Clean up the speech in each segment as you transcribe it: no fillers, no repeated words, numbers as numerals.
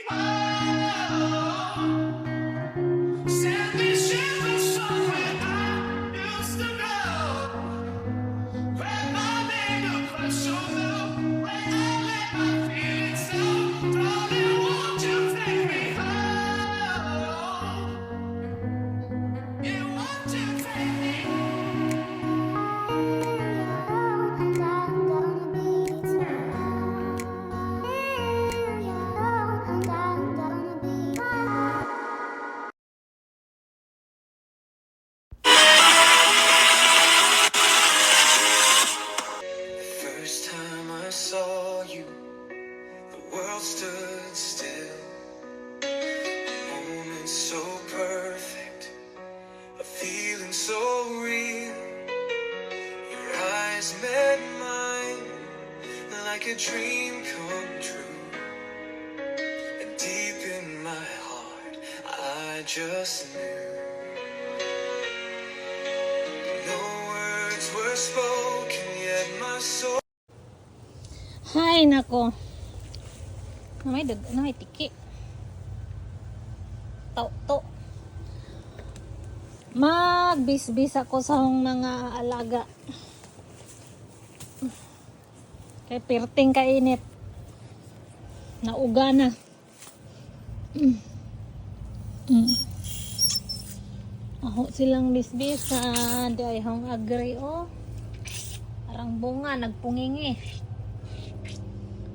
Send me shipping somewhere I used to know. Where my name across your love, where I let my feelings go. Darling, won't you take me home? Yeah, won't you take me First time I saw you, the world stood still. Moment so perfect, a feeling so real. Your eyes met mine like a dream come true. And deep in my heart, I just knew. No words were spoken, yet my soul. Hay nako. May tiki. To. Magbisbis ako sa mga alaga. Kay perting kainit. Nauga na. Aho silang bisbisan. Di ay hong agri oh. Arang bunga nagpungingi.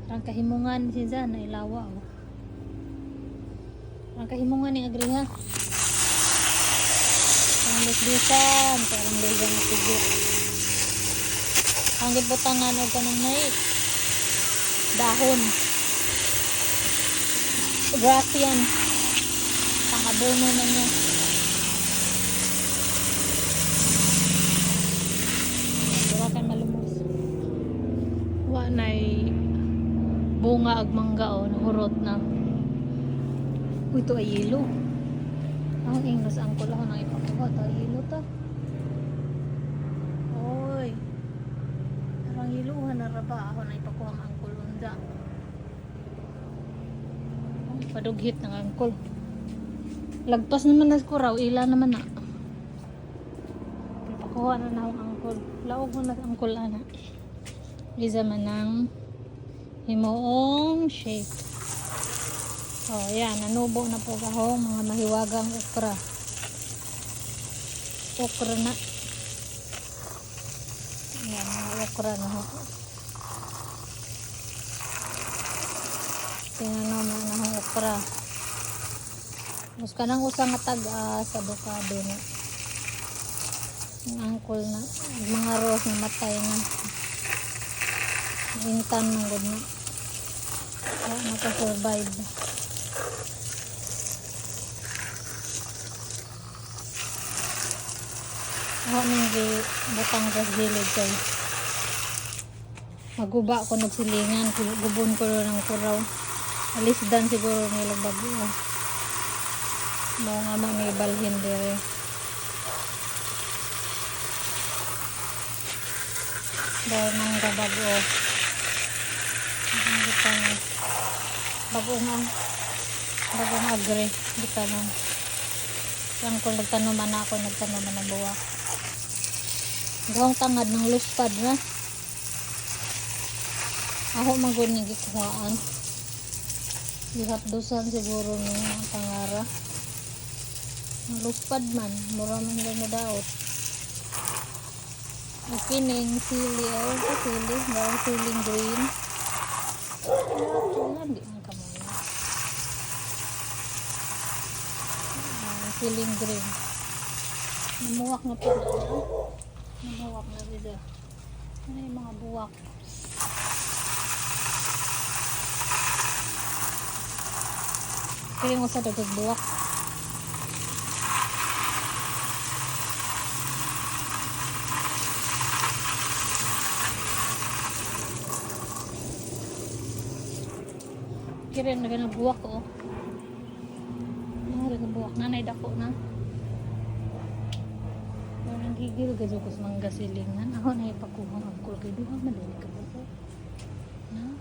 Arang kahimungan siya na ilawa oh. Arang kahimungan ni agri ha. Arang bisbisan, arang bisan na sigit. Ang gibutangan og kanang nay dahon. Grass yan. Pangabono na niya. Kan malumos. Wa nay bunga ag mangga o nahurot na. Uy, ito ay yelo. Ang ingnos ang kula ko nang ipakuha. Ito ay yelo ta. Oy. Parang yeluhan na raba ako na ipakuha ang angkol unda. Padughit ng angkol. Lagpas naman na ko raw. Ila naman na. Ipakuha na na ang angkol. Laog mo na ang kulana. Isa man ng himoong shape. Oh, yan. Nanubo na po kahong mga mahiwagang okra. Okra na. Yan, mga okra na ho. Tinanaw na ng okra. Mas ka nang usang atag sa bukado na. Ang angkol na mga rose na matay na intan ng good na nakasurvive. Ako nang butang sa gilid kay maguba ko nagsilingan gubon ko ng kuraw alisdan siguro nila bago mga nga may balhin dire. Dahil nang gabago bagong agri kita nang yan kung nagtanuman ako nagtanuman ng buwak gawang tangad ng luspad na ako magod ng gikuhaan gihapdusan siguro ng tangara ng luspad man mura man lang na daot. Kining sili sili bawang siling green hindi man kamay siling green namuwak na po namuwak na dito ano yung mga buwak piling mo sa dagdag buwak kira na ganang buwak ko buwak na naidako na parang gigil gajo ko sa mga gasilingan ako na ipakuha ang angkol kay duha madali ka po na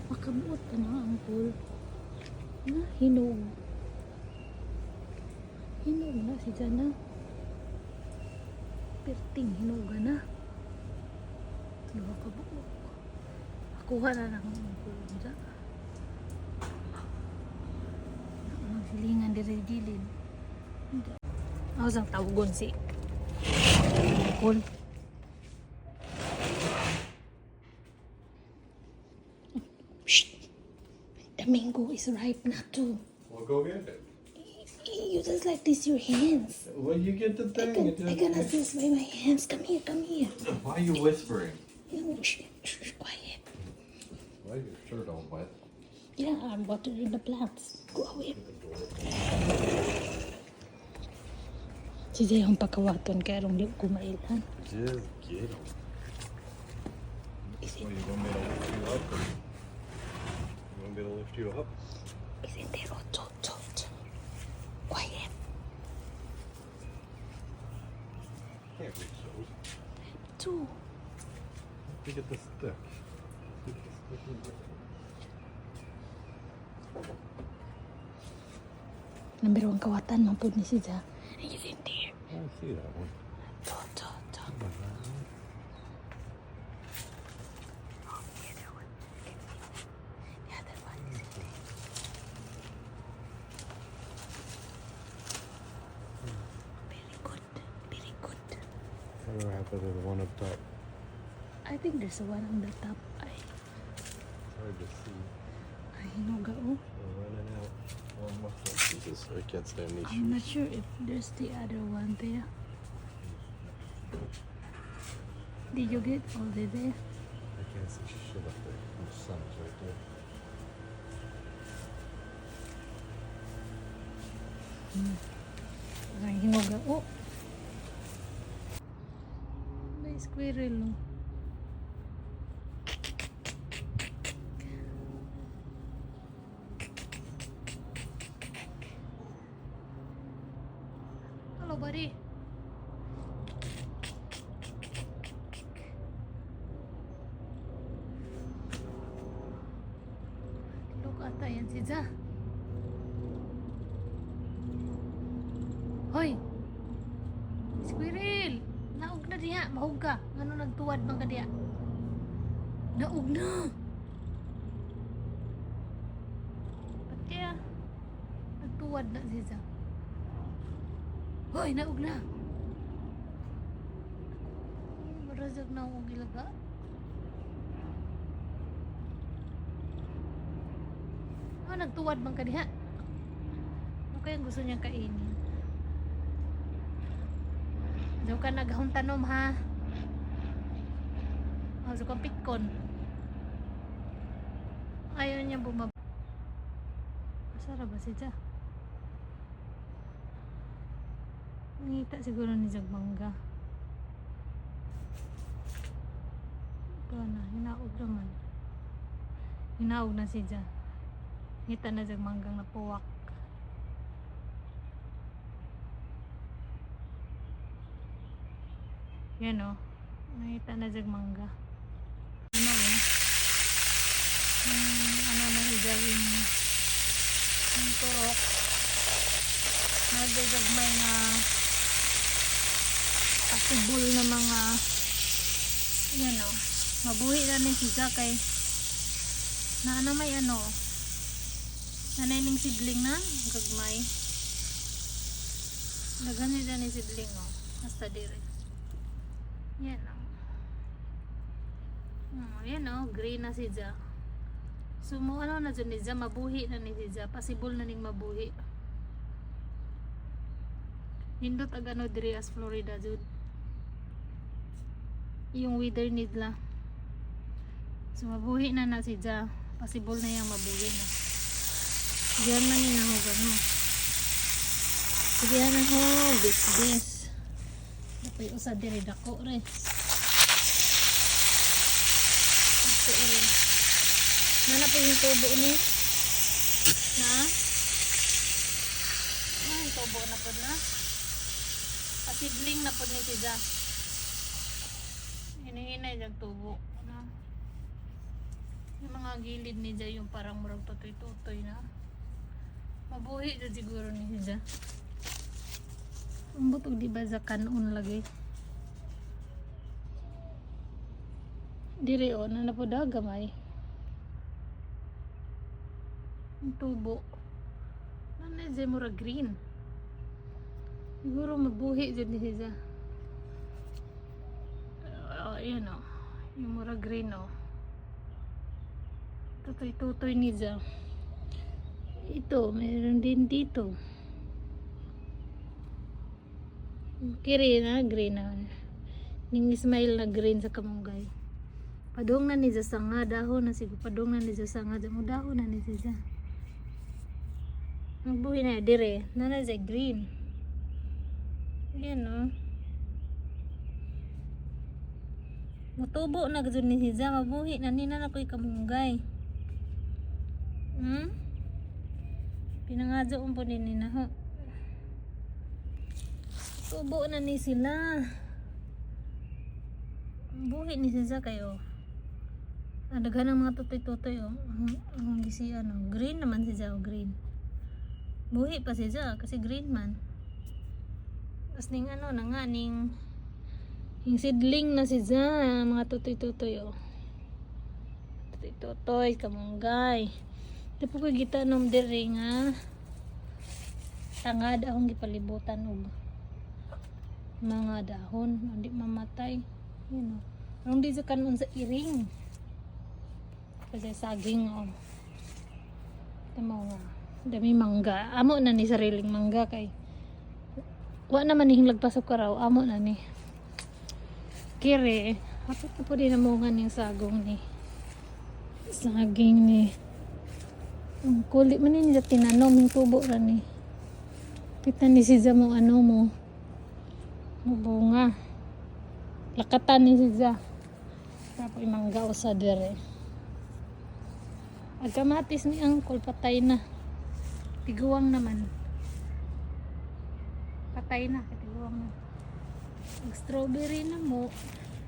Makabuot pa na ang pool. Na, hinog. Hinog na si Jana. Perting hinog na. Duha ka buok. Akuha na lang ang pool dyan. Ang silingan diri gilid. Ako sang tawagon si pool. The mango is ripe now too. Well, go get it. You just like this your hands. Well, you get the thing. I gonna this way my hands. Come here, come here. Why are you whispering? No, shh, shh, quiet. Why your shirt all wet? Yeah, I'm watering the plants. Go away. Si Jay ang pagkawaton kaya rong di ko mailan. Just get them. Is Well, it, you want me to lift you up? Or you want me to lift you up? is it there? Oh, chop, chop, chop. Quiet. Can't reach those. Two. You get the stick. Get the stick and get it. Number one kawatan, mampun ni si Jay. Is it there? I see that one. Chop, chop, chop. Oh, the other one. The other one is it there? Very good. Very good. Whatever happened to the one up top? I think there's one on the top. Ay, Hard to see. hinuga oh. We're running out. One more. Jesus, I can't stand these I'm not shoes. sure if there's the other one there. Did you get all the there? I can't see shit up there. The sun's right there. Ay, hinuga oh. May squirrel oh. Hello, buddy. Look ata yan si Ja. Hoy! Squirrel! Naog na diha, mahog ka. Ano nagtuwad bang ka diha? Naog na! Ba't kaya? Nagtuwad na si Ja. Hoy! Naog na! Marasag na akong ilaga. Ah, nagtuwad bang ka diha? Ano kayang gusto niyang kainin? Daw ka naghahong tanom ha. O, so kang pitkon. Ayaw niya bumaba. Masara ba si Ja? Nangita siguro ni Jagmangga. Ito na, hinaog naman. Hinaog na si Ja. Ngita na Jagmanggang napuwak. Yan o. Nakita na Jagmangga. Ano o? Ano na higahin yung turok. Nagagagmay na pasibol na mga yan o. Mabuhi na ni si Jakay. Na ano may ano. Nanay ning sibling na. Gagmay. Lagan nila ni sibling o. Hasta dire. Yan o. Yan o. Green na si Ja. So mo ano na dyan ni Ja. Mabuhi na ni si Ja. Pasibol na ning mabuhi. Nindot ag ano diri as Florida jud. Yung weather nila. So mabuhi na na si Ja. Pasibol na yung mabuhi na. Diyan man ni nahog ano. Sige na ho. Bis. Dapat usad diri dako re. Ito rin. Nana po yung tubo ni. Na? Yung tubo na po na. Pasibling na po ni si Ja. Hinihinay yung tubo. Na? Yung mga gilid ni Jay yung parang murag tutoy-tutoy na. Mabuhi na siguro ni Jay. Ang butog di ba sa kanon lagi? Dire o, na po daw gamay. Ang tubo. Ano Jay murag green? Siguro mabuhi dyan ni Jay. Ayan o. Yung murag green o. Tutoy-tutoy ni Jay. Ito, meron din dito. Kiri na, green na. Ning smile na green sa kamunggay. Padung na ni sa nga, dahon na siguro. Padung na ni sa nga, dahon na ni sa. Magbuhi na, dire. Nana sa green. Yan o. Mutubo na gudun ni Hiza. Mabuhi na nina na ko'y kamunggay. Pinangadyo po din nina ho. Tubo na ni sila. Buhi ni sila kayo. Daghan ng mga tutoy-tutoy oh. Ang gisi ano, green naman siya oh, green. Buhi pa siya kasi green man. Tapos ning ano na nga ning yung seedling na siya, mga tutoy-tutoy oh. Tutoy-tutoy, kamunggay. Di po ko kita nom diri nga tangad akong gipalibutan og mga dahon, hindi mamatay. Yun o. Anong di sa kanon sa iring. Kasi saging o. Ito mo nga. Dami mangga. Amo na ni sariling mangga kay. Wa naman ni lagpasok ka raw. Amo na ni. Kire. Hapit na po din namungan yung sagong ni. Saging ni. Ang kulit man ni tinanom. Yung tubo ra ni. Kita ni siya mo ano mo. Bunga. Lakatan ni siya. Tapos mangga o sa dire. Agkamatis ni Angkol patay na. Tiguang naman. Patay na. Tiguang na. Ang strawberry na mo.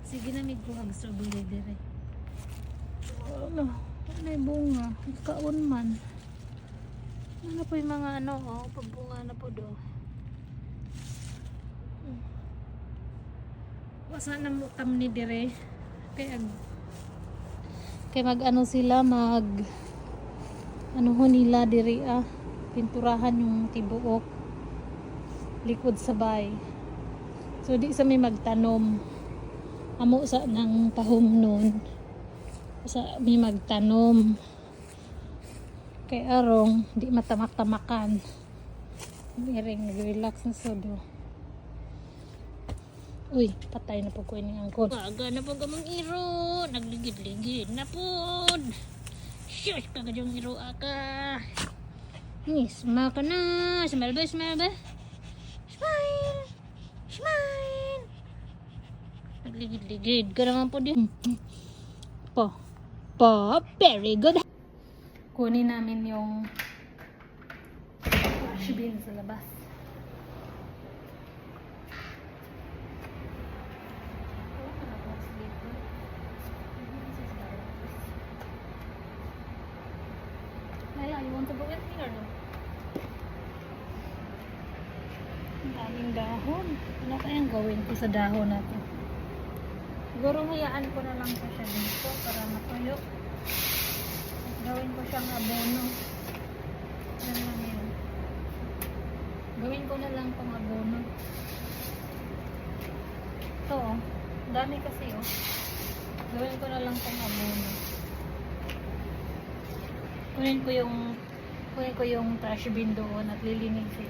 Sige na may buhag strawberry dire. Ano? Ano yung bunga? Kaon man. Ano po yung mga ano oh. Pagbunga na po do. Wasa na mo tam ni dire. Kaya mag ano sila mag ano ho nila dire pinturahan yung tibuok likod sa bay. So di sa may magtanom. Amo sa ng tahom nun. Sa may magtanom. Kay arong di matamak-tamakan. Miring nag-relax na sodo. Uy, patay na po ko ini angkot. Aga na po gamang iro. Nagligid-ligid na po. Shush, kagadyong iro aka. Smile ka na. Smile ba, smile ba? Smile. Smile. Nagligid-ligid ka naman po din. Very good. Kunin namin yung shibin sa labas. You want to go with me or no? Ang daming dahon. Ano kayang gawin ko sa dahon natin? Siguro hayaan ko na lang po siya dito para matuyo. At gawin ko siyang abono. Yan lang yun. Gawin ko na lang pang abono. Ito oh. Dami kasi oh. Gawin ko na lang pang abono. Kunin ko yung trash bin doon at lilinisin.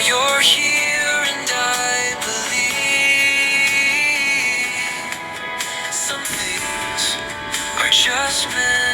you're here and I believe some things are just meant